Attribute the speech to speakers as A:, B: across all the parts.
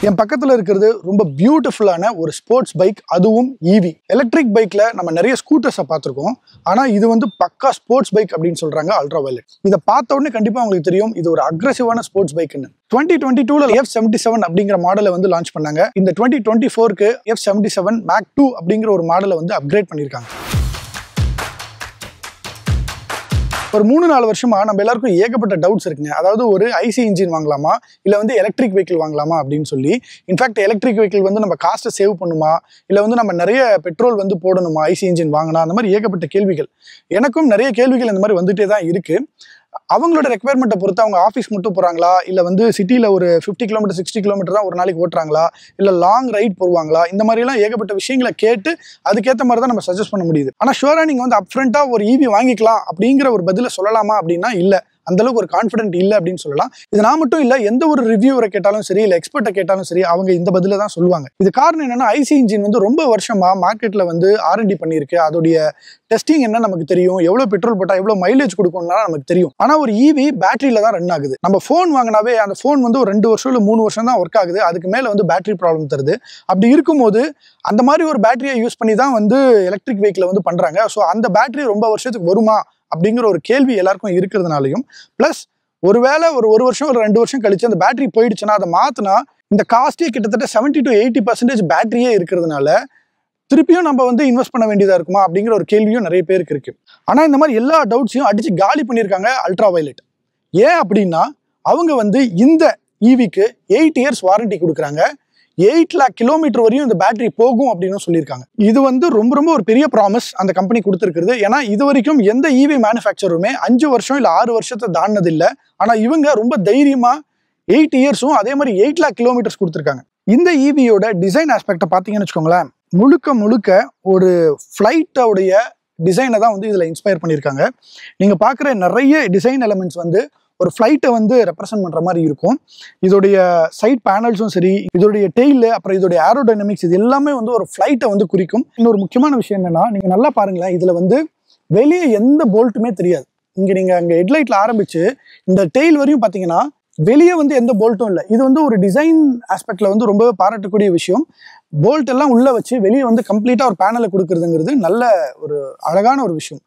A: என் பக்கத்துல இருக்கிறது ரொம்ப பியூட்டிஃபுல்லான ஒரு ஸ்போர்ட்ஸ் பைக், அதுவும் ஈவி எலக்ட்ரிக் பைக்ல நம்ம நிறைய ஸ்கூட்டர்ஸை பார்த்துருக்கோம். ஆனா இது வந்து பக்கா ஸ்போர்ட்ஸ் பைக் அப்படின்னு சொல்றாங்க அல்ட்ரா வயலட். இதை பார்த்த உடனே கண்டிப்பா உங்களுக்கு தெரியும் இது ஒரு அக்ரெசிவான ஸ்போர்ட்ஸ் பைக்னு. 2022ல F77 அப்படிங்கிற மாடலை வந்து லான்ச் பண்ணாங்க. இந்த 2024க்கு F77 Mark 2 அப்படிங்கிற ஒரு மாடலை வந்து அப்கிரேட் பண்ணியிருக்காங்க. ஒரு 3-4 வருஷமா நம்ம எல்லாருக்கும் ஏகப்பட்ட டவுட்ஸ் இருக்குங்க. அதாவது ஒரு ஐசி இன்ஜின் வாங்கலாமா இல்லை வந்து எலக்ட்ரிக் வெஹிக்கிள் வாங்கலாமா அப்படின்னு சொல்லி. இன்ஃபேக்ட் எலக்ட்ரிக் வெஹிக்கிள் வந்து நம்ம காஸ்ட்டை சேவ் பண்ணுமா, இல்லை வந்து நம்ம நிறைய பெட்ரோல் வந்து போடணுமா ஐசி இன்ஜின் வாங்கினா, அந்த மாதிரி ஏகப்பட்ட கேள்விகள். எனக்கும் நிறைய கேள்விகள் இந்த மாதிரி வந்துட்டே தான் இருக்கு. அவங்களோட ரெக்குவயர்மெண்ட்டை பொறுத்து அவங்க ஆஃபீஸ் மட்டும் போகிறாங்களா, இல்லை வந்து சிட்டியில் ஒரு 50 கிலோமீட்டர் 60 கிலோமீட்டர் தான் ஒரு நாளைக்கு ஓட்டுறாங்களா, இல்லை லாங் ரைட் போவாங்களா, இந்த மாதிரிலாம் ஏகப்பட்ட விஷயங்களை கேட்டு அதுக்கேற்ற மாதிரி தான் நம்ம சஜஸ்ட் பண்ண முடியுது. ஆனால் ஷுவராக நீங்கள் வந்து அப்ஃப்ரண்ட்டாக ஒரு ஈவி வாங்கிக்கலாம் அப்படிங்கிற ஒரு பதிலை சொல்லலாமா அப்படின்னா இல்லை, அந்தளவுக்கு ஒரு கான்ஃபிடென்ட் இல்லை அப்படின்னு சொல்லலாம். இது நான் மட்டும் இல்லை, எந்த ஒரு ரிவ்யூவரை கேட்டாலும் சரி, இல்லை எக்ஸ்பர்ட்டை கேட்டாலும் சரி, அவங்க இந்த பதில தான் சொல்லுவாங்க. இது காரணம் என்னன்னா, ஐசி இன்ஜின் வந்து ரொம்ப வருஷமா மார்க்கெட்ல வந்து R&D பண்ணியிருக்கு. அதோடைய டெஸ்டிங் என்ன நமக்கு தெரியும், எவ்வளவு பெட்ரோல் போட்டா எவ்வளவு மைலேஜ் கொடுக்கும்னா நமக்கு தெரியும். ஆனா ஒரு ஈவி பேட்டரியில தான் ரன் ஆகுது. நம்ம ஃபோன் வாங்கினாவே அந்த ஃபோன் வந்து ஒரு 2 வருஷம் இல்லை 3 வருஷம் தான் ஒர்க் ஆகுது. அதுக்கு மேல வந்து பேட்டரி ப்ராப்ளம் தருது. அப்படி இருக்கும்போது அந்த மாதிரி ஒரு பேட்டரியை யூஸ் பண்ணி தான் வந்து எலக்ட்ரிக் வெஹிக்கிளை வந்து பண்றாங்க. ஸோ அந்த பேட்டரி ரொம்ப வருஷத்துக்கு வருமா அப்படிங்கிற ஒரு கேள்வி எல்லாருக்கும் இருக்கிறதுனாலையும், பிளஸ் ஒருவேளை ஒரு வருஷம் ஒரு 2 வருஷம் கழிச்சு அந்த பேட்டரி போயிடுச்சுன்னா அதை மாத்தினா இந்த காஸ்டே கிட்டத்தட்ட 70 to 80% பேட்டரியே இருக்கிறதுனால திருப்பியும் நம்ம வந்து இன்வெஸ்ட் பண்ண வேண்டியதா இருக்குமா அப்படிங்கிற ஒரு கேள்வியும் நிறைய பேருக்கு இருக்கு. ஆனா இந்த மாதிரி எல்லா டவுட்ஸையும் அடிச்சு காலி பண்ணியிருக்காங்க அல்ட்ரா வயலட். ஏன் அப்படின்னா அவங்க வந்து இந்த ஈவிக்கு 8 இயர்ஸ் வாரண்டி கொடுக்குறாங்க. 8 lakh கிலோமீட்டர் வரையும் இந்த பேட்டரி போகும் அப்படின்னு சொல்லியிருக்காங்க. இது வந்து ரொம்ப ஒரு பெரிய ப்ராமிஸ் அந்த கம்பெனி கொடுத்துருக்குது. ஏன்னா இது வரைக்கும் எந்த ஈவி மேனுஃபேக்சருமே 5 வருஷம் இல்லை 6 வருஷத்தை தாண்டினது இல்லை. ஆனா இவங்க ரொம்ப தைரியமா 8 இயர்ஸும் அதே மாதிரி 8 lakh கிலோமீட்டர்ஸ் கொடுத்துருக்காங்க. இந்த ஈவியோட டிசைன் ஆஸ்பெக்டை பார்த்தீங்கன்னு வச்சுக்கோங்களேன், முழுக்க ஒரு ஃப்ளைட்டோடைய டிசைனை தான் வந்து இதில் இன்ஸ்பயர் பண்ணியிருக்காங்க. நீங்கள் பார்க்குற நிறைய டிசைன் எலமெண்ட்ஸ் வந்து ஒரு ஃப்ளைட்டை வந்து ரெப்ரசென்ட் பண்ணுற மாதிரி இருக்கும். இதோடைய சைட் பேனல்ஸும் சரி, இதோடைய டெய்லு, அப்புறம் இதோடைய ஏரோடைனமிக்ஸ், இது எல்லாமே வந்து ஒரு ஃப்ளைட்டை வந்து குறிக்கும். இன்னொரு முக்கியமான விஷயம் என்னன்னா, நீங்கள் நல்லா பாருங்களேன், இதில் வந்து வெளியே எந்த போல்ட்டுமே தெரியாது. இங்கே நீங்கள் அங்கே ஹெட்லைட்டில் ஆரம்பிச்சு இந்த டெய்ல் வரையும் பார்த்தீங்கன்னா வெளியே வந்து எந்த போல்ட்டும் இல்லை. இது வந்து ஒரு டிசைன் ஆஸ்பெக்ட்ல வந்து ரொம்பவே பாராட்டக்கூடிய விஷயம். போல்ட் எல்லாம் உள்ள வச்சு வெளியே வந்து கம்ப்ளீட்டாக ஒரு பேனலை கொடுக்குறதுங்கிறது நல்ல ஒரு அழகான ஒரு விஷயம்.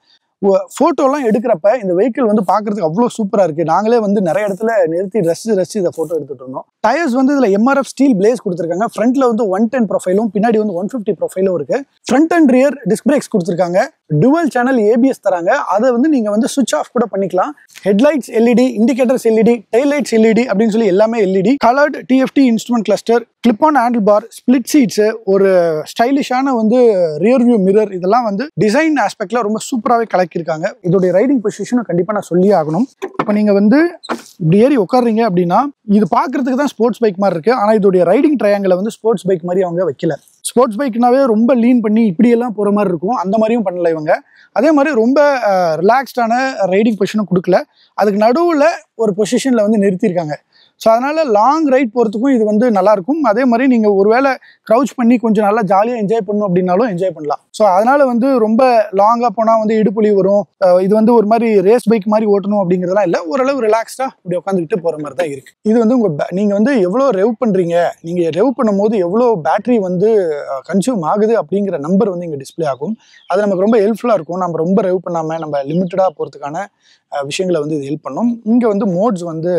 A: ஃபோட்டோலாம் எடுக்கிறப்ப இந்த வெஹிக்கிள் வந்து பார்க்கறதுக்கு அவ்வளோ சூப்பராக இருக்குது. நாங்களே வந்து நிறைய இடத்துல நிறுத்தி ரசிச்சு இதை ஃபோட்டோ எடுத்துகிட்டு இருந்தோம். டயர்ஸ் வந்து இதில் MRF ஸ்டீல் பிளேஸ் கொடுத்துருக்காங்க. ஃப்ரண்ட்ல வந்து 110 ப்ரொஃபைலும் பின்னாடி வந்து 150 ப்ரொஃபைலும் இருக்குது. Front and rear disk breaks கொடுத்துருக்காங்க. டுவல் சேனல் ABS தராங்க. அதை வந்து நீங்கள் வந்து சுவிட்ச் ஆஃப் கூட பண்ணிக்கலாம். Headlights LED, indicators LED, tail lights LED அப்படின்னு சொல்லி எல்லாமே LED. Coloured TFT instrument cluster, clip on handlebar, split seats, ஒரு ஸ்டைலிஷான வந்து ரியர் வியூ மிரர், இதெல்லாம் வந்து டிசைன் ஆஸ்பெக்ட்ல ரொம்ப சூப்பராகவே கலக்கியிருக்காங்க. இதோடைய ரைடிங் பொசிஷனும் கண்டிப்பாக நான் சொல்லியே ஆகணும். இப்போ நீங்கள் வந்து இப்படி ஏறி உட்காடுறீங்க அப்படின்னா இது பார்க்கறதுக்கு தான் ஸ்போர்ட்ஸ் பைக் மாதிரி இருக்கு. ஆனால் இதோடைய ரைடிங் ட்ரையாங்கிளை வந்து ஸ்போர்ட்ஸ் பைக் மாதிரி அவங்க வைக்கல. ஸ்போர்ட்ஸ் பைக்னாவே ரொம்ப லீன் பண்ணி இப்படியெல்லாம் போகிற மாதிரி இருக்கும். அந்த மாதிரியும் பண்ணல இவங்க. அதே மாதிரி ரொம்ப ரிலாக்ஸ்டான ரைடிங் பொசிஷனும் கொடுக்கல. அதுக்கு நடுவில் ஒரு பொசிஷனில் வந்து நிறுத்தியிருக்காங்க. ஸோ அதனால லாங் ரைட் போகிறதுக்கும் இது வந்து நல்லாயிருக்கும். அதே மாதிரி நீங்கள் ஒருவேளை க்ரௌச் பண்ணி கொஞ்சம் நல்லா ஜாலியாக என்ஜாய் பண்ணணும் அப்படின்னாலும் என்ஜாய் பண்ணலாம். ஸோ அதனால வந்து ரொம்ப லாங்காக போனால் வந்து இடுப்புலி வரும். இது வந்து ஒரு மாதிரி ரேஸ் பைக் மாதிரி ஓட்டணும் அப்படிங்கிறதுலாம் இல்லை. ஓரளவு ரிலாக்ஸ்டாக இப்படி உட்காந்துக்கிட்டு போகிற மாதிரி தான் இருக்குது. இது வந்து நீங்கள் வந்து எவ்வளோ ரெவ் பண்ணுறீங்க, நீங்கள் ரெவ் பண்ணும்போது எவ்வளோ பேட்டரி வந்து கன்சியூம் ஆகுது அப்படிங்கிற நம்பர் வந்து இங்கே டிஸ்பிளே ஆகும். அது நமக்கு ரொம்ப ஹெல்ப்ஃபுல்லாக இருக்கும். நம்ம ரொம்ப ரெவ் பண்ணாமல் நம்ம லிமிட்டடாக போகிறதுக்கான விஷயங்களை வந்து இது ஹெல்ப் பண்ணும். இங்கே வந்து மோட்ஸ் வந்து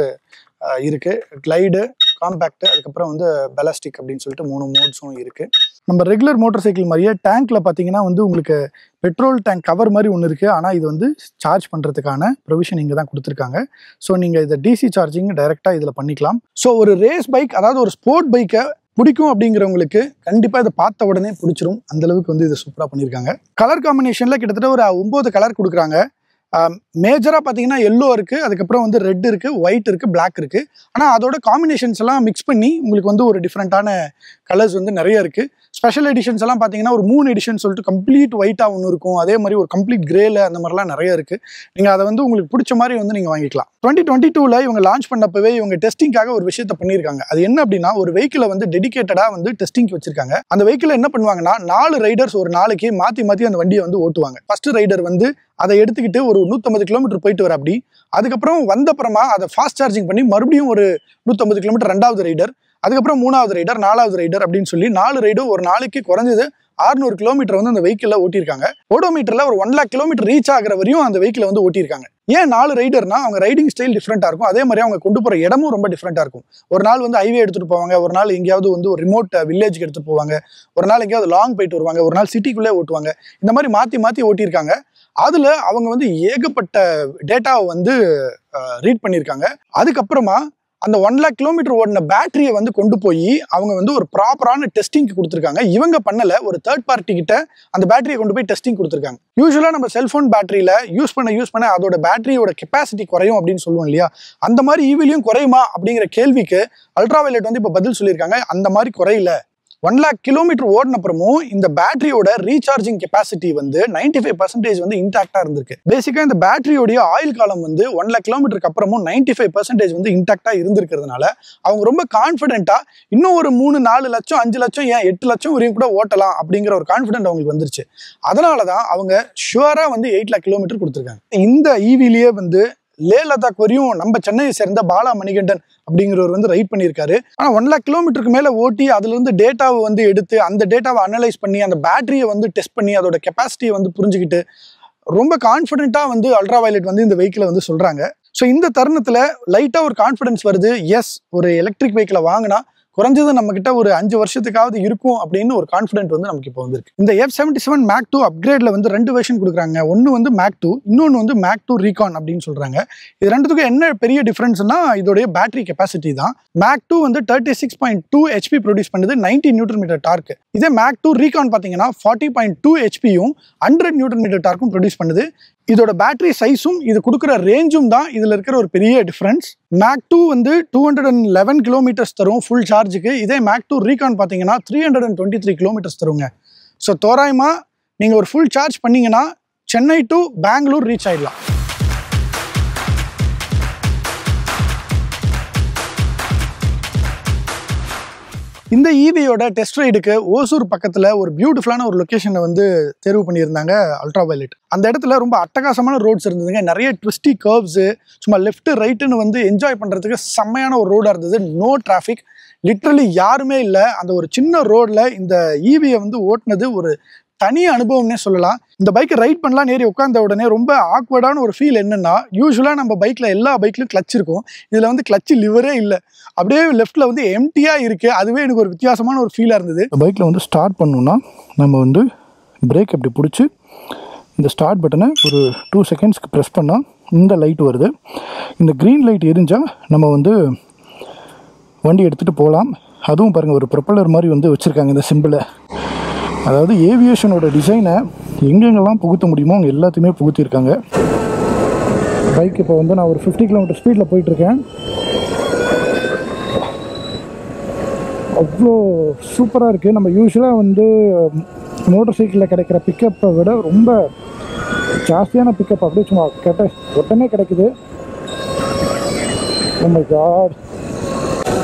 A: இருக்கு. கிளைடு, காம்பேக்ட், அதுக்கப்புறம் வந்து பெலாஸ்டிக் அப்படின்னு சொல்லிட்டு 3 மோட்ஸும் இருக்கு. நம்ம ரெகுலர் மோட்டார் சைக்கிள் மாதிரியே டேங்க்ல பார்த்தீங்கன்னா வந்து உங்களுக்கு பெட்ரோல் டேங்க் கவர் மாதிரி ஒன்று இருக்கு. ஆனால் இது வந்து சார்ஜ் பண்ணுறதுக்கான ப்ரொவிஷன் இங்கே தான் கொடுத்துருக்காங்க. ஸோ நீங்கள் இதை DC சார்ஜிங் டைரெக்டாக இதில் பண்ணிக்கலாம். ஸோ ஒரு ரேஸ் பைக், அதாவது ஒரு ஸ்போர்ட் பைக்கை பிடிக்கும் அப்படிங்கிறவங்களுக்கு கண்டிப்பாக இதை பார்த்த உடனே பிடிச்சிரும். அந்த அளவுக்கு வந்து இதை சூப்பராக பண்ணியிருக்காங்க. கலர் காம்பினேஷனில் கிட்டத்தட்ட ஒரு 9 கலர் கொடுக்குறாங்க. மேஜராக பார்த்தீங்கன்னா எல்லோ இருக்குது, அதுக்கப்புறம் வந்து ரெட் இருக்குது, ஒயிட் இருக்குது, பிளாக் இருக்குது. ஆனால் அதோட காம்பினேஷன்ஸ் எல்லாம் மிக்ஸ் பண்ணி உங்களுக்கு வந்து ஒரு டிஃப்ரெண்ட்டான கலர்ஸ் வந்து நிறைய இருக்குது. ஸ்பெஷல் எடிஷன்ஸ் எல்லாம் பார்த்தீங்கன்னா ஒரு 3 எடிஷன் சொல்லிட்டு கம்ப்ளீட் ஒயிட்டாக ஒன்று இருக்கும். அதே மாதிரி ஒரு கம்ப்ளீட் கிரேல அந்த மாதிரிலாம் நிறைய இருக்குது. நீங்கள் அதை வந்து உங்களுக்கு பிடிச்ச மாதிரி வந்து நீங்கள் வாங்கிக்கலாம். 2022ல் இவங்க லான்ச் பண்ணப்பவே இவங்க டெஸ்டிங்காக ஒரு விஷயத்தை பண்ணியிருக்காங்க. அது என்ன அப்படின்னா, ஒரு வெஹிக்கிளை வந்து டெடிகேட்டடாக வந்து டெஸ்டிங்க்கு வச்சிருக்காங்க. அந்த வெஹிக்கிளை என்ன பண்ணுவாங்கன்னா 4 ரைடர்ஸ் ஒரு நாளைக்கு மாற்றி அந்த வண்டியை வந்து ஓட்டுவாங்க. ஃபர்ஸ்ட் ரைடர் வந்து அதை எடுத்துக்கிட்டு ஒரு 150 கிலோமீட்டர் போயிட்டு வர அப்படி, அதுக்கப்புறம் வந்தப்புறமா அதை ஃபாஸ்ட் சார்ஜிங் பண்ணி மறுபடியும் ஒரு 150 கிலோமீட்டர் ரெண்டாவது ரைடர், அதுக்கப்புறம் 3வது ரைடர் 4வது ரைடர் அப்படின்னு சொல்லி 4 ரைடும் ஒரு நாளைக்கு குறைஞ்சது 600 கிலோமீட்டர் வந்து அந்த வெஹிக்கிள்ல ஓட்டியிருக்காங்க. ஓடோமீட்டர்ல ஒரு 1 lakh கிலோமீட்டர் ரீச் ஆகிற வரையும் அந்த வெஹிக்கிளை வந்து ஓட்டியிருக்காங்க. ஏன் 4 ரைடர்னா அவங்க ரைடிங் ஸ்டைல் டிஃப்ரெண்டா இருக்கும், அதே மாதிரி அவங்க கொண்டு போற இடமும் ரொம்ப டிஃப்ரெண்டா இருக்கும். ஒரு நாள் வந்து ஹைவே எடுத்துட்டு போவாங்க, ஒரு நாள் எங்கேயாவது வந்து ஒரு ரிமோட் வில்லேஜ்க்கு எடுத்துட்டு போவாங்க, ஒரு நாள் எங்கேயாவது லாங் போயிட்டு வருவாங்க, ஒரு நாள் சிட்டிக்குள்ளே ஓட்டுவாங்க. இந்த மாதிரி மாத்தி மாத்தி ஓட்டியிருக்காங்க. அதுல அவங்க வந்து ஏகப்பட்ட டேட்டாவை வந்து ரீட் பண்ணியிருக்காங்க. அதுக்கப்புறமா அந்த 1 lakh கிலோமீட்டர் ஓடின பேட்டரியை வந்து கொண்டு போய் அவங்க வந்து ஒரு ப்ராப்பரான டெஸ்டிங்க்கு கொடுத்துருக்காங்க. இவங்க பண்ணல, ஒரு தேர்ட் பார்ட்டி கிட்ட அந்த பேட்டரியை கொண்டு போய் டெஸ்டிங் கொடுத்துருக்காங்க. யூஸ்வலா நம்ம செல்போன் பேட்டரியில யூஸ் பண்ண அதோட பேட்டரியோட கெப்பாசிட்டி குறையும் அப்படின்னு சொல்லுவோம் இல்லையா, அந்த மாதிரி ஈவிலையும் குறையுமா அப்படிங்கிற கேள்விக்கு அல்ட்ராவயலட் வந்து இப்போ பதில் சொல்லியிருக்காங்க. அந்த மாதிரி குறையல. 1 lakh கிலோமீட்டர் ஓடின அப்புறமும் இந்த பேட்டரியோட ரீசார்ஜிங் கெப்பாசிட்டி வந்து 95% வந்து இன்டாக்டா இருந்திருக்கு. பேசிக்கா இந்த பேட்டரியோடைய ஆயில் காலம் வந்து 1 lakh கிலோமீட்டருக்கு அப்புறமும் 95% வந்து இன்டாக்டா இருந்திருக்கிறதுனால அவங்க ரொம்ப கான்ஃபிடென்ட்டா இன்னும் ஒரு 3-4 லட்சம் 5 லட்சம் ஏன் 8 லட்சம் வரையும் கூட ஓட்டலாம் அப்படிங்கிற ஒரு கான்ஃபிடென்ட் அவங்களுக்கு வந்துருச்சு. அதனாலதான் அவங்க ஷுவரா வந்து 8 lakh கிலோமீட்டர் கொடுத்துருக்காங்க. இந்த ஈவிலேயே வந்து லே லடாக் வரையும் நம்ம சென்னையை சேர்ந்த பாலா மணிகண்டன் அப்படிங்கிறவர் வந்து ரைட் பண்ணியிருக்காரு. ஆனால் 1 lakh கிலோமீட்டருக்கு மேலே ஓட்டி அதுல இருந்து டேட்டாவை வந்து எடுத்து அந்த டேட்டாவை அனலைஸ் பண்ணி அந்த பேட்டரியை வந்து டெஸ்ட் பண்ணி அதோட கெப்பாசிட்டியை வந்து புரிஞ்சுக்கிட்டு ரொம்ப கான்ஃபிடென்ட்டாக வந்து அல்ட்ராவயலட் வந்து இந்த வெஹிக்கிளை வந்து சொல்றாங்க. ஸோ இந்த தருணத்தில் லைட்டாக ஒரு கான்ஃபிடன்ஸ் வருது. எஸ், ஒரு எலக்ட்ரிக் வெஹிக்கிளை வாங்கினா குறைஞ்சது நம்ம கிட்ட ஒரு 5 வருஷத்துக்காவது இருக்கும் அப்படின்னு ஒரு கான்ஃபிடென்ட் வந்து நமக்கு இப்போ வந்திருக்கு. இந்த F77 Mark II அப்கிரேட்ல வந்து 2 வெர்ஷன் கொடுக்குறாங்க. ஒன்று வந்து Mark II, இன்னொன்று வந்து Mark II Recon அப்படின்னு சொல்றாங்க. இது ரெண்டுத்துக்கும் என்ன பெரிய டிஃபரன்ஸ்னா இதோடைய பேட்டரி கெப்பாசிட்டி தான். Mark II வந்து 36.2 HP ப்ரொடியூஸ் பண்ணுது, 90 நியூட்டன் டார்க். இதே Mark II Recon பார்த்தீங்கன்னா 40.2 HPயும் 100 நியூட்டன் டார்க்கும் ப்ரொடியூஸ் பண்ணுது. இதோட பேட்டரி சைஸும் இது கொடுக்குற ரேஞ்சும் தான் இதுல இருக்கிற ஒரு பெரிய டிஃபரன்ஸ். Mark II வந்து 211 கிலோமீட்டர்ஸ் தரும் ஃபுல் சார்ஜுக்கு. இதே Mark II Recon பார்த்தீங்கன்னா 323 கிலோமீட்டர்ஸ் தருங்க. ஸோ தோராயமா நீங்க ஒரு ஃபுல் சார்ஜ் பண்ணீங்கன்னா சென்னை டு பெங்களூர் ரீச் ஆயிடலாம். இந்த ஈவியோட டெஸ்ட் ரைடுக்கு ஓசூர் பக்கத்தில் ஒரு பியூட்டிஃபுல்லான ஒரு லொக்கேஷனை வந்து தேர்வு பண்ணியிருந்தாங்க அல்ட்ராவயலட். அந்த இடத்துல ரொம்ப அட்டகாசமான ரோட்ஸ் இருந்ததுங்க. நிறைய ட்விஸ்டி கர்வ்ஸு, சும்மா லெஃப்ட் ரைட்டுன்னு வந்து என்ஜாய் பண்ணுறதுக்கு செம்மையான ஒரு ரோடாக இருந்தது. நோ டிராஃபிக், லிட்ரலி யாருமே இல்லை. அந்த ஒரு சின்ன ரோடில் இந்த ஈவியை வந்து ஓட்டுனது ஒரு தனி அனுபவம்னே சொல்லலாம். இந்த பைக்கை ரைட் பண்ணலாம் ஏறி உட்காந்த உடனே ரொம்ப ஆக்வர்டான ஒரு ஃபீல் என்னன்னா, யூஸ்வலாக நம்ம பைக்கில் எல்லா பைக்லையும் கிளச் இருக்கும், இதில் வந்து கிளச் லிவரே இல்லை. அப்படியே லெஃப்ட்டில் வந்து எம்டியாக இருக்குது. அதுவே எனக்கு ஒரு வித்தியாசமான ஒரு ஃபீலாக இருந்தது. பைக்கில் வந்து ஸ்டார்ட் பண்ணணும்னா நம்ம வந்து பிரேக் அப்படி பிடிச்சி இந்த ஸ்டார்ட் பட்டனை ஒரு 2 செகண்ட்ஸ்க்கு ப்ரெஸ் பண்ணால் இந்த லைட் வருது. இந்த க்ரீன் லைட் எரிஞ்சால் நம்ம வந்து வண்டி எடுத்துகிட்டு போகலாம். அதுவும் பாருங்கள், ஒரு ப்ரொப்பல்லர் மாதிரி வந்து வச்சுருக்காங்க இந்த சிம்பிளை. அதாவது ஏவியேஷனோட டிசைனை எங்கெங்கெல்லாம் புகுத்த முடியுமோ அவங்க எல்லாத்தையுமே புகுத்திருக்காங்க. பைக் இப்போ வந்து நான் ஒரு 50 கிலோமீட்டர் ஸ்பீடில் போயிட்டுருக்கேன். அவ்வளோ சூப்பராக இருக்குது. நம்ம யூஸ்வலாக வந்து மோட்டர் சைக்கிளில் கிடைக்கிற பிக்கப்பை விட ரொம்ப ஜாஸ்தியான பிக்கப் அப்படியே சும்மா உடனே கிடைக்குது. நம்ம காட்,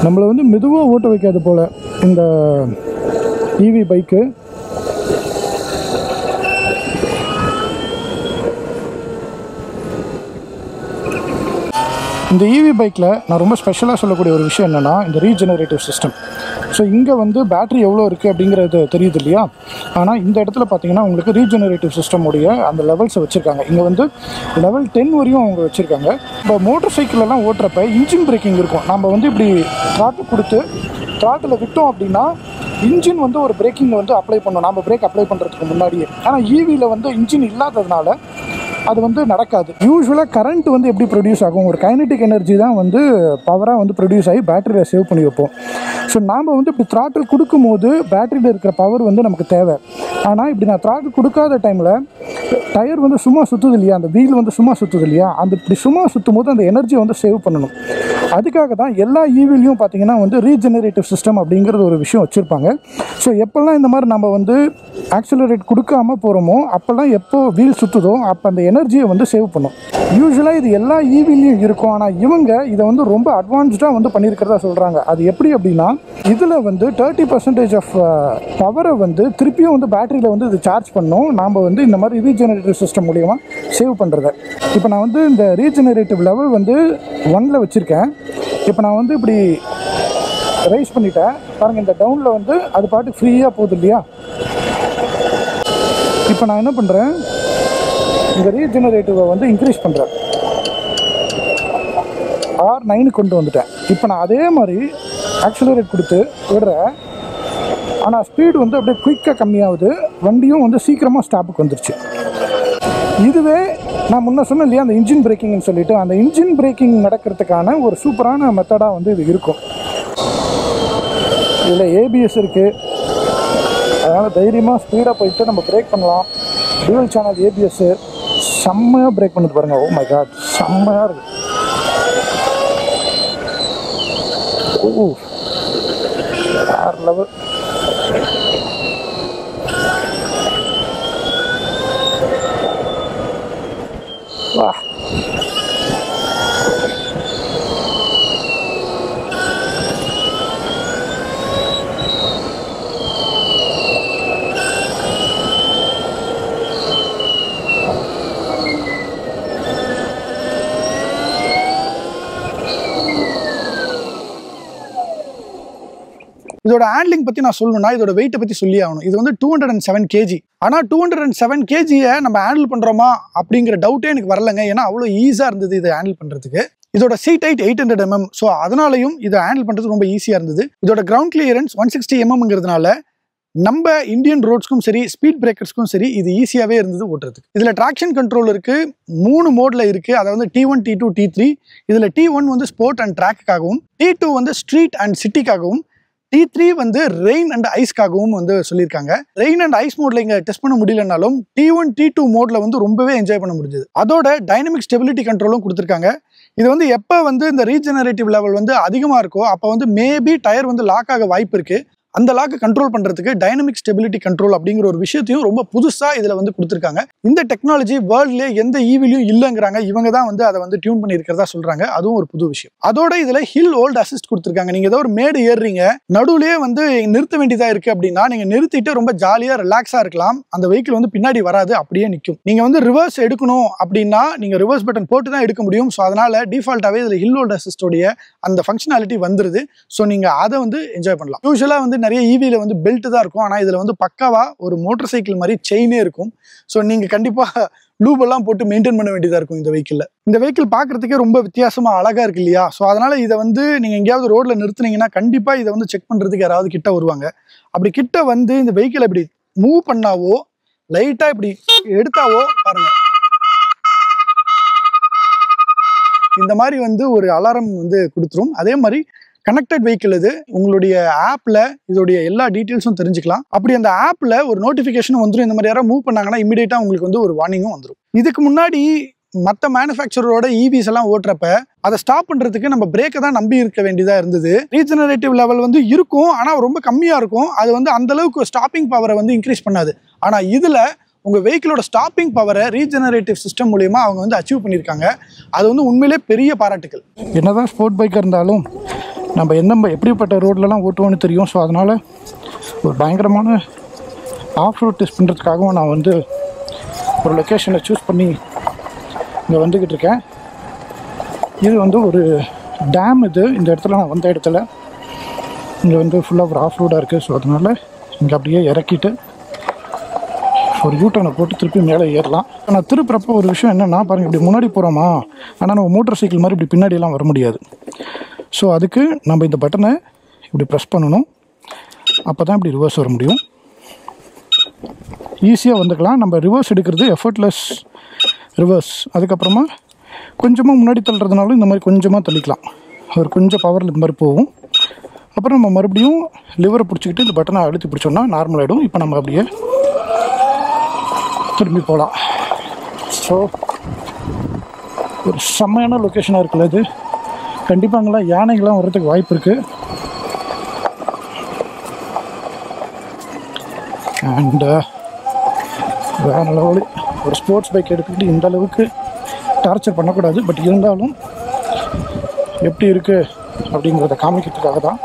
A: நம்மளை வந்து மெதுவாக ஓட்ட வைக்காது போல் இந்த ஈவி பைக்கு. இந்த ஈவி பைக்கில் நான் ரொம்ப ஸ்பெஷலாக சொல்லக்கூடிய ஒரு விஷயம் என்னென்னா இந்த ரீஜெனரேட்டிவ் சிஸ்டம். ஸோ இங்கே வந்து பேட்டரி எவ்வளோ இருக்குது அப்படிங்கிறது தெரியுது இல்லையா, ஆனால் இந்த இடத்துல பார்த்தீங்கன்னா உங்களுக்கு ரீஜெனரேட்டிவ் சிஸ்டமுடைய அந்த லெவல்ஸை வச்சுருக்காங்க. இங்கே வந்து லெவல் 10 வரையும் அவங்க வச்சுருக்காங்க. இப்போ மோட்டர் சைக்கிளெல்லாம் ஓட்டுறப்ப இன்ஜின் பிரேக்கிங் இருக்கும். நம்ம வந்து இப்படி த்ராட்டில் கொடுத்து த்ராட்டில் விட்டோம் அப்படின்னா இன்ஜின் வந்து ஒரு பிரேக்கிங் வந்து அப்ளை பண்ணணும், நம்ம பிரேக் அப்ளை பண்ணுறதுக்கு முன்னாடியே. ஆனால் ஈவியில் வந்து இன்ஜின் இல்லாததுனால அது வந்து நடக்காது. யூஸ்வலாக கரண்ட் வந்து எப்படி ப்ரொடியூஸ் ஆகும், ஒரு கைனடிக் எனர்ஜி தான் வந்து பவராக வந்து ப்ரொடியூஸ் ஆகி பேட்டரியில் சேவ் பண்ணி வைப்போம். ஸோ நாம் வந்து இப்படி த்ராட்டில் கொடுக்கும்போது பேட்டரியில் இருக்கிற பவர் வந்து நமக்கு தேவை. ஆனால் இப்படி நான் த்ராட்டில் கொடுக்காத டைமில் டயர் வந்து சும்மா சுற்றுது இல்லையா, அந்த வீல் வந்து சும்மா சுற்றுது இல்லையா, அந்த இப்படி சும்மா சுற்றும் போது அந்த எனர்ஜியை வந்து சேவ் பண்ணணும். அதுக்காக தான் எல்லா ஈவிலையும் பார்த்தீங்கன்னா வந்து ரீஜெனரேட்டிவ் சிஸ்டம் அப்படிங்கிறது ஒரு விஷயம் வச்சுருப்பாங்க. ஸோ எப்போல்லாம் இந்த மாதிரி நம்ம வந்து ஆக்சிலரேட் கொடுக்காமல் போகிறோமோ அப்போல்லாம் எப்போ வீல் சுற்றுதோ அப்போ அந்த எனர்ஜியை வந்து சேவ் பண்ணும். யூஸ்வலாக இது எல்லா ஈவிலையும் இருக்கும். ஆனால் இவங்க இதை வந்து ரொம்ப அட்வான்ஸ்டாக வந்து பண்ணியிருக்கிறதா சொல்கிறாங்க. அது எப்படி அப்படின்னா, இதில் வந்து 30% ஆஃப் பவரை வந்து திருப்பியும் வந்து பேட்டரியில் வந்து இது சார்ஜ் பண்ணோம். நாம் வந்து இந்த மாதிரி ரீஜெனரேட்டிவ் சிஸ்டம் மூலியமாக சேவ் பண்ணுறத. இப்போ நான் வந்து இந்த ரீஜெனரேட்டிவ் லெவல் வந்து 1ல் வச்சுருக்கேன். இப்போ நான் வந்து இப்படி
B: ரைஸ் பண்ணிட்டேன் பாருங்கள். இந்த டவுனில் வந்து அது பாட்டு ஃப்ரீயாக போகுது இல்லையா. இப்போ நான் என்ன பண்ணுறேன், இந்த ரீஜெனரேட்டிவை வந்து இன்க்ரீஸ் பண்ணுறேன். R9 கொண்டு வந்துட்டேன். இப்போ நான் அதே மாதிரி ஆக்சிலரேட் கொடுத்து விடுறேன். ஆனால் ஸ்பீடு வந்து அப்படியே குயிக்காக கம்மியாகுது. வண்டியும் வந்து சீக்கிரமாக ஸ்டாப்புக்கு வந்துருச்சு. இதுவே நான் முன்ன சொன்னேன் இல்லையா, அந்த இன்ஜின் பிரேக்கிங்னு சொல்லிட்டு, அந்த இன்ஜின் பிரேக்கிங் நடக்கிறதுக்கான ஒரு சூப்பரான மெத்தடாக வந்து இது இருக்கும். இதில் ஏபிஎஸ் இருக்குது. அதனால் தைரியமாக ஸ்பீடாக போயிட்டு நம்ம பிரேக் பண்ணலாம். டியூவல் சேனல் ஏபிஎஸ்ஸு செம்மையாக பிரேக் பண்ணிட்டு பாருங்கள். ஓ மை காட், செம்மையாக இருக்குது. ஓ வேறு லெவல். வா,
A: இதோட ஹேண்ட்லிங் பற்றி நான் சொல்லணும்னா இதோட வெயிட்டை பற்றி சொல்லி ஆகணும். இது வந்து 207 kg. ஆனால் 207 kgயை நம்ம ஹேண்டில் பண்ணுறோமா அப்படிங்கிற டவுட்டே எனக்கு வரலைங்க. ஏன்னா அவ்வளோ ஈஸியாக இருந்தது இதை ஹேண்டில் பண்ணுறதுக்கு. இதோட சீட் ஹைட் 800 mm. ஸோ அதனாலையும் இதை ஹேண்டில் பண்ணுறது ரொம்ப ஈஸியாக இருந்தது. இதோட கிரவுண்ட் கிளியரன்ஸ் 160 mm நம்ம இந்தியன் ரோட்ஸ்க்கும் சரி ஸ்பீட் பிரேக்கர்ஸ்க்கும் சரி இது ஈஸியாகவே இருந்தது ஓட்டுறதுக்கு. இதில் ட்ராக்ஷன் கண்ட்ரோல் இருக்குது. 3 மோடில் இருக்குது. அதாவது T1, T2, T3. இதில் T1 வந்து ஸ்போர்ட் அண்ட் ட்ராக்குக்காகவும், T2 வந்து ஸ்ட்ரீட் அண்ட் சிட்டிக்காகவும், T3 வந்து ரெயின் அண்ட் ஐஸ்க்காகவும் வந்து சொல்லியிருக்காங்க. ரெயின் அண்ட் ஐஸ் மோட்ல இங்கே டெஸ்ட் பண்ண முடியலனாலும் T1, T2 மோட்ல வந்து ரொம்பவே என்ஜாய் பண்ண முடிஞ்சது. அதோட டைனமிக் ஸ்டெபிலிட்டி கண்ட்ரோலும் கொடுத்துருக்காங்க. இது வந்து எப்போ வந்து இந்த ரீஜெனரேட்டிவ் லெவல் வந்து அதிகமாக இருக்கோ அப்போ வந்து மேபி டயர் வந்து லாக் ஆக வாய்ப்பு இருக்குது. அந்த லாக்கை கண்ட்ரோல் பண்ணுறதுக்கு டைனமிக் ஸ்டெபிலிட்டி கண்ட்ரோல் அப்படிங்கிற ஒரு விஷயத்தையும் ரொம்ப புதுசாக இதில் வந்து கொடுத்துருக்காங்க. இந்த டெக்னாலஜி வேர்ல்ட்லேயே எந்த ஈவிலையும் இல்லைங்கிறாங்க. இவங்க தான் வந்து அதை வந்து டியூன் பண்ணியிருக்கிறதா சொல்கிறாங்க. அதுவும் ஒரு புது விஷயம். அதோட இதில் ஹில் ஹோல்ட் அசிஸ்ட் கொடுத்துருக்காங்க. நீங்கள் ஏதோ ஒரு மேடு ஏறுறீங்க, நடுவுலேயே வந்து நிறுத்த வேண்டியதாக இருக்குது அப்படின்னா நீங்கள் நிறுத்திட்டு ரொம்ப ஜாலியாக ரிலாக்ஸாக இருக்கலாம். அந்த வெஹிக்கிள் வந்து பின்னாடி வராது, அப்படியே நிற்கும். நீங்கள் வந்து ரிவர்ஸ் எடுக்கணும் அப்படின்னா நீங்கள் ரிவர்ஸ் பட்டன் போட்டு தான் எடுக்க முடியும். ஸோ அதனால் டிஃபால்ட்டாகவே இதில் ஹில் ஹோல்ட் அசிஸ்டோடைய அந்த ஃபங்க்ஷனாலிட்டி வந்துருது. ஸோ நீங்கள் அதை வந்து என்ஜாய் பண்ணலாம். யூஸ்வலாக வந்து நிறைய ஈவியில் வந்து பெல்ட் தான் இருக்கும். ஆனால் இதில் வந்து பக்காவா ஒரு மோட்டர் சைக்கிள் மாதிரி செயினே இருக்கும். ஸோ நீங்கள் கண்டிப்பாக லூபெல்லாம் போட்டு மெயின்டைன் பண்ண வேண்டியதாக இருக்கும் இந்த வெஹிக்கிளில். இந்த வெஹிக்கிள் பார்க்குறதுக்கே ரொம்ப வித்தியாசமாக அழகாக இருக்கு இல்லையா. ஸோ அதனால் இதை வந்து நீங்கள் எங்கேயாவது ரோட்டில் நிறுத்துனீங்கன்னா கண்டிப்பாக இதை வந்து செக் பண்ணுறதுக்கு யாராவது கிட்ட வருவாங்க. அப்படி கிட்ட வந்து இந்த வெஹிக்கிளை இப்படி மூவ் பண்ணாவோ லைட்டாக இப்படி எடுத்தாவோ பாருங்க, இந்த மாதிரி வந்து ஒரு அலாரம் வந்து கொடுத்துரும். அதே மாதிரி கனெக்டட் வெஹிக்கிள் இது. உங்களுடைய ஆப்பில் இதோடைய எல்லா டீட்டெயில்ஸும் தெரிஞ்சுக்கலாம். அப்படி அந்த ஆப்பில் ஒரு நோட்டிஃபிகேஷனும் வந்துடும். இந்த மாதிரி யாராவது மூவ் பண்ணாங்கன்னா இமீடியட்டாக உங்களுக்கு வந்து ஒரு வார்னிங்கும் வந்துடும். இதுக்கு முன்னாடி மற்ற மேனுஃபேக்சரோட ஈவிஸ் எல்லாம் ஓட்டுறப்ப அதை ஸ்டாப் பண்ணுறதுக்கு நம்ம பிரேக்கை தான் நம்பி இருக்க வேண்டியதாக இருந்தது. ரீஜெனரேட்டிவ் லெவல் வந்து இருக்கும், ஆனால் ரொம்ப கம்மியாக இருக்கும். அது வந்து அந்தளவுக்கு ஸ்டாப்பிங் பவரை வந்து இன்க்ரீஸ் பண்ணாது. ஆனால் இதில் உங்கள் வெஹிக்கிளோட ஸ்டாப்பிங் பவரை ரீஜெனரேட்டிவ் சிஸ்டம் மூலிமா அவங்க வந்து அச்சீவ் பண்ணியிருக்காங்க. அது வந்து உண்மையிலே பெரிய பாராட்டுகள்.
B: என்னதான் ஸ்போர்ட் பைக்காக இருந்தாலும் நம்ம எப்படிப்பட்ட ரோட்லலாம் ஓட்டுவோன்னு தெரியும். ஸோ அதனால் ஒரு பயங்கரமான ஆஃப் ரோட் டெஸ்ட் பண்ணுறதுக்காகவும் நான் வந்து ஒரு லொக்கேஷனை சூஸ் பண்ணி இங்கே வந்துக்கிட்டு இருக்கேன். இது வந்து ஒரு டேம். இது இந்த இடத்துல நான் வந்த இடத்துல இங்கே வந்து ஃபுல்லாக ஒரு ஆஃப் ரோடாக இருக்குது. ஸோ அதனால் இங்கே அப்படியே இறக்கிட்டு ஒரு யூட்டர்னை போட்டு திருப்பி மேலே ஏறலாம். ஆனால் திருப்புறப்போ ஒரு விஷயம் என்னென்னா பாருங்கள், இப்படி முன்னாடி போகிறோமா, ஆனால் நம்ம மோட்டர் சைக்கிள் மாதிரி இப்படி பின்னாடியெல்லாம் வர முடியாது. ஸோ அதுக்கு நம்ம இந்த பட்டனை இப்படி ப்ரெஸ் பண்ணணும். அப்போ தான் இப்படி ரிவர்ஸ் வர முடியும். ஈஸியாக வந்துக்கலாம். நம்ம ரிவர்ஸ் எடுக்கிறது எஃபர்ட்லெஸ் ரிவர்ஸ். அதுக்கப்புறமா கொஞ்சமாக முன்னாடி தள்ளுறதுனாலும் இந்த மாதிரி கொஞ்சமாக தள்ளிக்கலாம். ஒரு கொஞ்சம் பவரில் இந்த மாதிரி போகும். அப்புறம் நம்ம மறுபடியும் லிவரை பிடிச்சிக்கிட்டு இந்த பட்டனை அழுத்தி பிடிச்சோன்னா நார்மல் ஆகிடும். இப்போ நம்ம அப்படியே திரும்பி போகலாம். ஸோ ஒரு செம்மையான லொக்கேஷனாக இருக்குல்ல இது. கண்டிப்பாக அங்கெல்லாம் யானைகள்லாம் வர்றதுக்கு வாய்ப்பு இருக்குது. அண்டு வேறு லெவலு ஒரு ஸ்போர்ட்ஸ் பைக் எடுத்துக்கிட்டு இந்த அளவுக்கு டார்ச்சர் பண்ணக்கூடாது. பட் இருந்தாலும் எப்படி இருக்குது அப்படிங்கிறத காமிக்கிறதுக்காக தான்.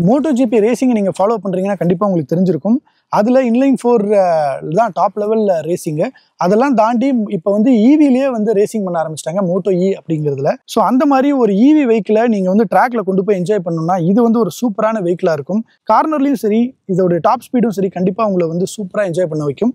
A: MotoGP ரேசிங்கை நீங்கள் ஃபாலோ பண்ணுறீங்கன்னா கண்டிப்பாக உங்களுக்கு தெரிஞ்சிருக்கும். அதில் இன்லைன் 4 தான் டாப் லெவலில் ரேசிங்கு. அதெல்லாம் தாண்டி இப்போ வந்து ஈவிலேயே வந்து ரேசிங் பண்ண ஆரம்பிச்சிட்டாங்க, மோட்டோ இ அப்படிங்கிறதுல. ஸோ அந்த மாதிரி ஒரு ஈவி வெஹிக்கிளை நீங்கள் வந்து ட்ராக்ல கொண்டு போய் என்ஜாய் பண்ணணும்னா இது வந்து ஒரு சூப்பரான வெஹிக்கிளாக இருக்கும். கார்னர்லையும் சரி, இதோட டாப் ஸ்பீடும் சரி, கண்டிப்பாக உங்களை வந்து சூப்பராக என்ஜாய் பண்ண வைக்கும்.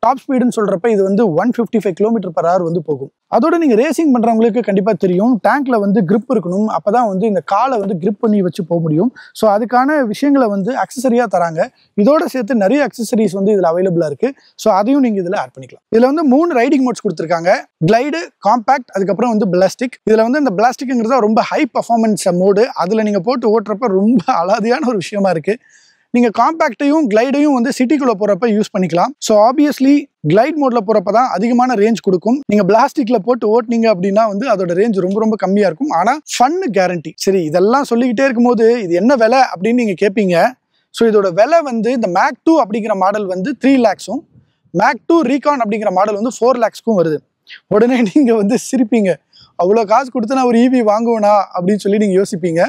A: டாப் ஸ்பீடுன்னு சொல்கிறப்ப இது வந்து 155 km/h வந்து போகும். அதோட நீங்கள் ரேசிங் பண்ணுறவங்களுக்கு கண்டிப்பாக தெரியும், டேங்க்ல வந்து கிரிப் இருக்கணும். அப்போ தான் வந்து இந்த காலை வந்து கிரிப் பண்ணி வச்சு போக முடியும். ஸோ அதுக்கான விஷயங்களை வந்து அக்சசரியாக தராங்க. இதோட சேர்த்து நிறைய அக்சசரிஸ் வந்து இதில் அவைலபிளாக இருக்குது. ஸோ அதையும் நீங்கள் இதில் ஆட் பண்ணிக்கலாம். இதில் வந்து 3 ரைடிங் மோட்ஸ் கொடுத்துருக்காங்க: கிளைடு, காம்பேக்ட், அதுக்கப்புறம் வந்து பிளாஸ்டிக். இதில் வந்து இந்த பிளாஸ்டிக்ங்கிறது ரொம்ப ஹை பர்ஃபார்மன்ஸ் மோடு. அதில் நீங்கள் போட்டு ஓட்டுறப்ப ரொம்ப அலாதியான ஒரு விஷயமா இருக்குது. நீங்கள் காம்பேக்டையும் கிளைடையும் வந்து சிட்டிக்குள்ளே போகிறப்ப யூஸ் பண்ணிக்கலாம். ஸோ ஆப்வியஸ்லி கிளைட் மோட்ல போகிறப்ப தான் அதிகமான ரேஞ்ச் கொடுக்கும். நீங்கள் பிளாஸ்டிக்கில் போட்டு ஓட்டினீங்க அப்படின்னா வந்து அதோட ரேஞ்ச் ரொம்ப ரொம்ப கம்மியாக இருக்கும். ஆனால் ஃபன்னு கேரண்டி. சரி, இதெல்லாம் சொல்லிக்கிட்டே இருக்கும்போது இது என்ன விலை அப்படின்னு நீங்கள் கேட்பீங்க. ஸோ இதோட விலை வந்து இந்த மேக் 2 அப்படிங்கிற மாடல் வந்து 3 lakhs-ம், மேக் 2 ரீகான் அப்படிங்கிற மாடல் வந்து 4 lakhs-க்கும் வருது. உடனே நீங்கள் வந்து சிரிப்பீங்க, அவ்வளோ காசு கொடுத்து நான் ஒரு ஈவி வாங்குவேனா அப்படின்னு சொல்லி நீங்கள் யோசிப்பீங்க.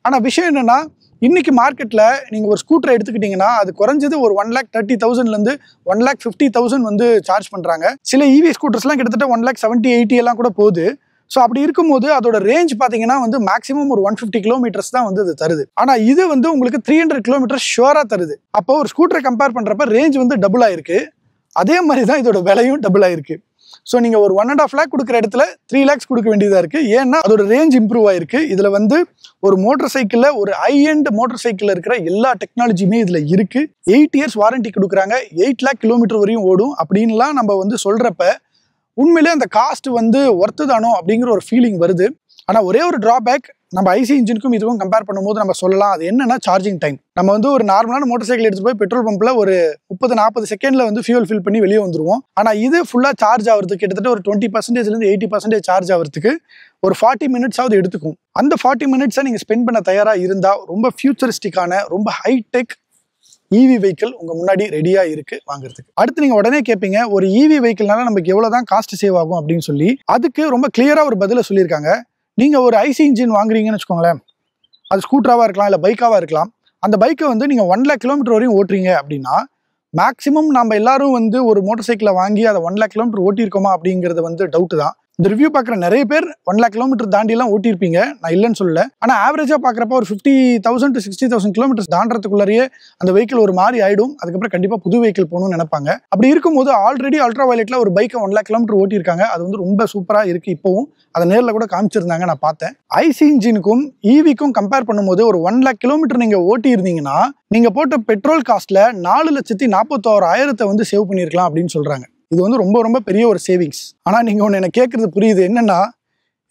A: ஆனால் விஷயம் என்னென்னா, இன்னைக்கு மார்க்கெட்டில் நீங்கள் ஒரு ஸ்கூட்டரை எடுத்துக்கிட்டிங்கன்னா அது குறைஞ்சது ஒரு 1,30,000 1,50,000 வந்து சார்ஜ் பண்ணுறாங்க. சில ஈவி ஸ்கூட்டர்ஸ்லாம் கிட்டத்தட்ட 1,70,80 எல்லாம் கூட போகுது. ஸோ அப்படி இருக்கும்போது அதோட ரேஞ்ச் பார்த்தீங்கன்னா வந்து மேக்ஸிமம் ஒரு 150 km தான் வந்து அது தருது. ஆனால் இது வந்து உங்களுக்கு 300 km ஷுவராக தருது. அப்போ ஒரு ஸ்கூட்டரை கம்பேர் பண்ணுறப்ப ரேஞ்ச் வந்து டபுள் ஆயிருக்கு. அதே மாதிரி தான் இதோட விலையும் டபுள் ஆயிருக்கு. ஸோ நீங்கள் ஒரு 1.5 lakh கொடுக்குற இடத்துல 3 lakhs கொடுக்க வேண்டியதாக இருக்குது. ஏன்னா அதோட ரேஞ்ச் இம்ப்ரூவ் ஆயிருக்கு. இதில் வந்து ஒரு மோட்டர் சைக்கிளில், ஒரு ஹை எண்ட் மோட்டர் சைக்கிளில் இருக்கிற எல்லா டெக்னாலஜியுமே இதில் இருக்குது. 8 years வாரண்டி கொடுக்குறாங்க. 8 lakh kilometer வரையும் ஓடும் அப்படின்லாம் நம்ம வந்து சொல்கிறப்ப உண்மையிலே அந்த காஸ்ட் வந்து ஒர்த்து தானோ அப்படிங்கிற ஒரு ஃபீலிங் வருது. ஆனால் ஒரே ஒரு ட்ராபேக், நம்ம ஐசி இன்ஜினுக்கும் இதுவும் கம்பேர் பண்ணும்போது நம்ம சொல்லலாம். அது என்னன்னா சார்ஜிங் டைம். நம்ம வந்து ஒரு நார்மலான மோட்டர் சைக்கிள் எடுத்து போய் பெட்ரோல் பம்பில் ஒரு 30-40 செகண்ட்ல வந்து ஃபியூல் ஃபில் பண்ணி வெளியே வந்துருவோம். ஆனால் இது ஃபுல்லாக சார்ஜ் ஆகிறதுக்கு கிட்டத்தட்ட ஒரு 20%-லேருந்து 80% சார்ஜ் ஆகிறதுக்கு ஒரு 40 minutes எடுத்துக்கும். அந்த 40 minutes நீங்கள் ஸ்பெண்ட் பண்ண தயாராக இருந்தால் ரொம்ப ஃபியூச்சரிஸ்டிக்கான, ரொம்ப ஹைடெக் ஈவி வெஹிக்கிள் உங்க முன்னாடி ரெடியா இருக்கு வாங்குறதுக்கு. அடுத்து நீங்க உடனே கேட்பீங்க, ஒரு ஈவி வெஹிக்கிள்னால நமக்கு எவ்வளவுதான் காஸ்ட் சேவ் ஆகும் அப்படின்னு சொல்லி. அதுக்கு ரொம்ப கிளியரா ஒரு பதில சொல்லியிருக்காங்க. நீங்க ஒரு ஐசி இன்ஜின் வாங்குறீங்கன்னு வச்சுக்கோங்களேன், அது ஸ்கூட்டராவா இருக்கலாம், இல்லை பைக்காவா இருக்கலாம். அந்த பைக்கை வந்து நீங்க 1 lakh kilometer வரையும் ஓட்டுறீங்க அப்படின்னா மேக்ஸிமம் நம்ம எல்லாரும் வந்து ஒரு மோட்டர் சைக்கிளை வாங்கி அதை 1 lakh kilometer ஓட்டியிருக்கோமா அப்படிங்கிறது வந்து டவுட் தான். இந்த ரிவ்யூ பார்க்குற நிறைய பேர் 1 lakh kilometer தாண்டிலாம் ஓட்டியிருப்பீங்க, நான் இல்லைன்னு சொல்லல. ஆனால் ஆவரேஜாக பார்க்குறப்ப ஒரு 50,000 to 60,000 kilometers தாண்டறதுக்குள்ளேயே அந்த வெஹிக்கிள் ஒரு மாதிரி ஆயிடும். அதுக்கப்புறம் கண்டிப்பாக புது வெஹிக்கிள் போகணும்னு நினைப்பாங்க. அப்படி இருக்கும்போது ஆல்ரெடி அல்ட்ரா வயலட்ல ஒரு பைக்கை 1 lakh kilometer ஓட்டியிருக்காங்க. அது வந்து ரொம்ப சூப்பராக இருக்கு. இப்போவும் அதை நேரில் கூட காமிச்சிருந்தாங்க, நான் பார்த்தேன். ஐசி இன்ஜினுக்கும் ஈவிக்கும் கம்பேர் பண்ணும்போது ஒரு 1 lakh kilometer நீங்கள் ஓட்டி இருந்தீங்கன்னா நீங்கள் போட்ட பெட்ரோல் காஸ்ட்ல 4,41,000 வந்து சேவ் பண்ணியிருக்கலாம் அப்படின்னு சொல்றாங்க. இது வந்து ரொம்ப ரொம்ப பெரிய ஒரு சேவிங்ஸ். ஆனால் நீங்கள் ஒன்று எனக்கு கேட்குறது புரியுது, என்னன்னா,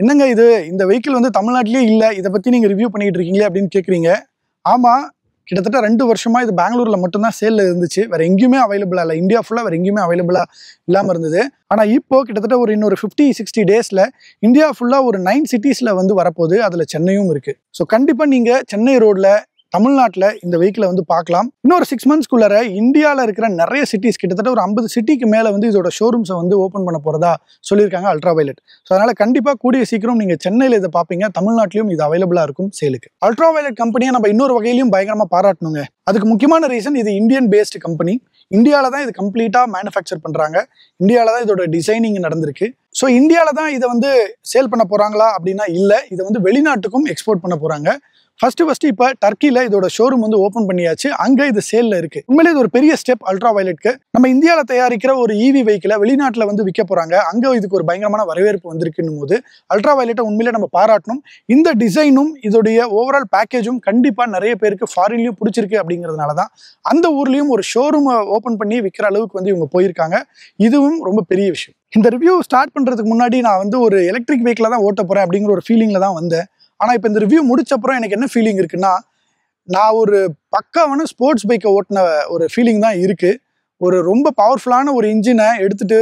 A: என்னங்க இது, இந்த வெஹிக்கிள் வந்து தமிழ்நாட்டிலே இல்லை, இதை பற்றி நீங்கள் ரிவ்யூ பண்ணிட்டு இருக்கீங்களே அப்படின்னு கேட்குறீங்க. ஆமாம், கிட்டத்தட்ட 2 வருஷமா இது பெங்களூரில் மட்டும்தான் சேலில் இருந்துச்சு. வேற எங்கேயுமே அவைலபிளாக இல்லை. இந்தியா ஃபுல்லாக வேற எங்கேயுமே அவைலபிளாக இல்லாமல் இருந்தது. ஆனால் இப்போ கிட்டத்தட்ட ஒரு இன்னொரு 50-60 டேஸில் இந்தியா ஃபுல்லாக ஒரு 9 cities வந்து வரப்போகுது. அதில் சென்னையும் இருக்குது. ஸோ கண்டிப்பாக நீங்கள் சென்னை ரோடில் தமிழ்நாட்டில் இந்த வெஹிக்கிளை வந்து பார்க்கலாம். இன்னொரு 6 monthsக்குள்ளார இந்தியாவில் இருக்கிற நிறைய சிட்டிஸ், கிட்டத்தட்ட ஒரு 50 சிட்டிக்கு மேலே வந்து இதோட ஷோரூம்ஸை வந்து ஓப்பன் பண்ண போகிறதா சொல்லியிருக்காங்க அல்ட்ரா வயலட். ஸோ அதனால் கண்டிப்பாக கூடிய சீக்கிரம் நீங்கள் சென்னையில் இதை பார்ப்பீங்க. தமிழ்நாட்டிலையும் இது அவைலபிளாக இருக்கும் சேலுக்கு. அல்ட்ரா வயலட் கம்பெனியை நம்ம இன்னொரு வகையிலையும் பயங்கரமாக பாராட்டணுங்க. அதுக்கு முக்கியமான ரீசன், இது இந்தியன் பேஸ்டு கம்பெனி. இந்தியாவில் தான் இது கம்ப்ளீட்டாக மேனுஃபேக்சர் பண்ணுறாங்க. இந்தியாவில் தான் இதோட டிசைனிங் நடந்திருக்கு. ஸோ இந்தியாவில் தான் இதை வந்து சேல் பண்ண போகிறாங்களா அப்படின்னா இல்லை, இதை வந்து வெளிநாட்டுக்கும் எக்ஸ்போர்ட் பண்ண போகிறாங்க. ஃபர்ஸ்ட் இப்போ டர்க்கியில் இதோட ஷோரூம் வந்து ஓப்பன் பண்ணியாச்சு. அங்கே இது சேலில் இருக்கு. உண்மையிலே இது ஒரு பெரிய ஸ்டெப் அல்ட்ரா வயலட்க்கு. நம்ம இந்தியாவில் தயாரிக்கிற ஒரு ஈவி வெஹிக்கிளை வெளிநாட்டில் வந்து விற்க போகிறாங்க. அங்கே இதுக்கு ஒரு பயங்கரமான வரவேற்பு வந்திருக்குன்னும் போது அல்ட்ரா வயலட்டை உண்மையிலே நம்ம பாராட்டணும். இந்த டிசைனும் இதோடைய ஓவரால் பேக்கேஜும் கண்டிப்பாக நிறைய பேருக்கு ஃபாரின்லையும் பிடிச்சிருக்கு. அப்படிங்கிறதுனால தான் அந்த ஊர்லேயும் ஒரு ஷோரூம் ஓப்பன் பண்ணி விற்கிற அளவுக்கு வந்து இவங்க போயிருக்காங்க. இதுவும் ரொம்ப பெரிய விஷயம். இந்த ரிவ்யூ ஸ்டார்ட் பண்ணுறதுக்கு முன்னாடி நான் வந்து ஒரு எலக்ட்ரிக் வெஹிக்கிளை தான் ஓட்ட போகிறேன் அப்படிங்கிற ஒரு ஃபீலிங்கில் தான் வந்தேன். ஆனால் இப்போ இந்த ரிவ்யூ முடிச்சப்பறம் எனக்கு என்ன ஃபீலிங் இருக்குன்னா, நான் ஒரு பக்காவான ஸ்போர்ட்ஸ் பைக்கை ஓட்டின ஒரு ஃபீலிங் தான் இருக்குது. ஒரு ரொம்ப பவர்ஃபுல்லான ஒரு இன்ஜினை எடுத்துகிட்டு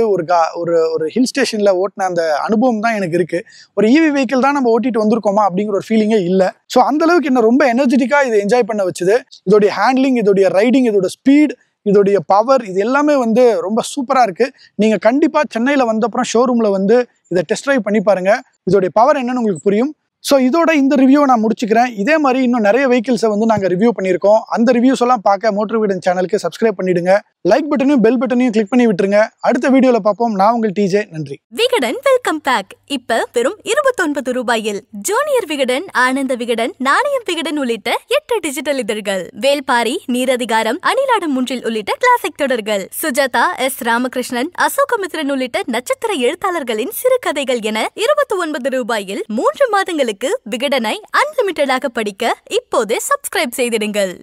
A: ஒரு ஹில் ஸ்டேஷனில் ஓட்டின அந்த அனுபவம் தான் எனக்கு இருக்குது. ஒரு ஈவி வெஹிக்கிள் தான் நம்ம ஓட்டிட்டு வந்திருக்கோமா அப்படிங்கிற ஒரு ஃபீலிங்கே இல்லை. ஸோ அந்தளவுக்கு என்ன ரொம்ப எனர்ஜெட்டிக்காக இதை என்ஜாய் பண்ண வச்சுது. இதோடைய ஹேண்ட்லிங், இதோடைய ரைடிங், இதோட ஸ்பீட், இதோடைய பவர், இது எல்லாமே வந்து ரொம்ப சூப்பராக இருக்குது. நீங்கள் கண்டிப்பாக சென்னையில் வந்தப்புறம் ஷோரூமில் வந்து இதை டெஸ்ட் ட்ரைவ் பண்ணி பாருங்கள். இதோடைய பவர் என்னன்னு உங்களுக்கு புரியும். ஸோ இதோட இந்த ரிவ்யூவை நான் முடிச்சுக்கிறேன். இதே மாதிரி இன்னும் நிறைய வெஹிக்கிள்ஸை வந்து நாங்கள் ரிவ்யூ பண்ணியிருக்கோம். அந்த ரிவ்யூஸ் எல்லாம் பார்க்க மோட்டர் விகடன் சேனலுக்கு சப்ஸ்கிரைப் பண்ணிடுங்க. லைக் பட்டனையும் பெல் பட்டனையும் கிளிக் பண்ணி விட்டுருங்க. அடுத்த வீடியோவில் பார்ப்போம். நான் உங்கள் டிஜே. நன்றி.
C: விகடன் வெல்கம் பேக் இப்ப வெறும் 29 ரூபாயில் ஜூனியர் விகடன், ஆனந்த விகடன், நாணயம் விகடன் உள்ளிட்ட 8 டிஜிட்டல் இதழ்கள், வேல்பாரி, நீரதிகாரம், அணிலாடும் முன்றில் உள்ளிட்ட கிளாசிக் தொடர்கள், சுஜாதா, எஸ். ராமகிருஷ்ணன், அசோகமித்ரன் உள்ளிட்ட நட்சத்திர எழுத்தாளர்களின் சிறுகதைகள் என 29 ரூபாயில் 3 மாதங்களுக்கு விகடனை அன்லிமிட்டடாக படிக்க இப்போதே சப்ஸ்கிரைப் செய்திடுங்கள்.